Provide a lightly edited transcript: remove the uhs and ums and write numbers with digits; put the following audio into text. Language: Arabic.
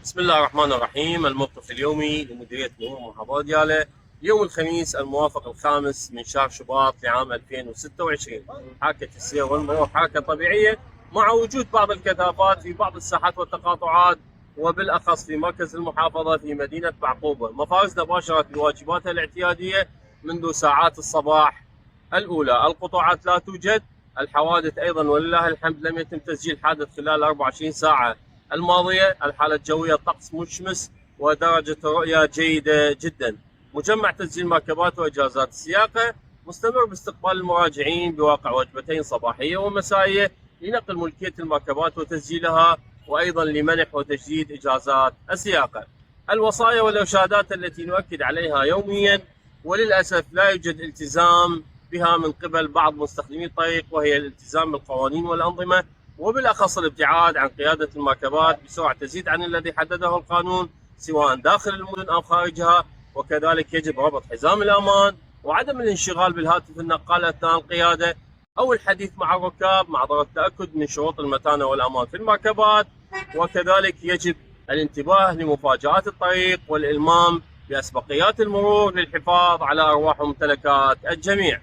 بسم الله الرحمن الرحيم. الموقف اليومي لمديرية مرور محافظة ديالى يوم الخميس الموافق الخامس من شهر شباط لعام 2026. حركة السير والمرور حركة طبيعية مع وجود بعض الكثافات في بعض الساحات والتقاطعات، وبالأخص في مركز المحافظة في مدينة بعقوبة. مفارزنا باشرت بواجباتها الاعتيادية منذ ساعات الصباح الأولى. القطوعات لا توجد. الحوادث أيضا ولله الحمد لم يتم تسجيل حادث خلال 24 ساعة الماضية. الحالة الجوية الطقس مشمس ودرجة الرؤية جيدة جدا. مجمع تسجيل مركبات وإجازات السياقة مستمر باستقبال المراجعين بواقع وجبتين صباحية ومسائية لنقل ملكية المركبات وتسجيلها، وأيضا لمنح وتجديد إجازات السياقة. الوصايا والإرشادات التي نؤكد عليها يوميا وللأسف لا يوجد التزام بها من قبل بعض مستخدمي الطريق، وهي الالتزام بالقوانين والأنظمة، وبالأخص الابتعاد عن قيادة المركبات بسرعة تزيد عن الذي حدده القانون سواء داخل المدن أو خارجها. وكذلك يجب ربط حزام الأمان وعدم الانشغال بالهاتف النقال أثناء القيادة أو الحديث مع الركاب مع ضرورة التأكد من شروط المتانة والأمان في المركبات. وكذلك يجب الانتباه لمفاجآت الطريق والإلمام بأسبقيات المرور للحفاظ على أرواح وممتلكات الجميع.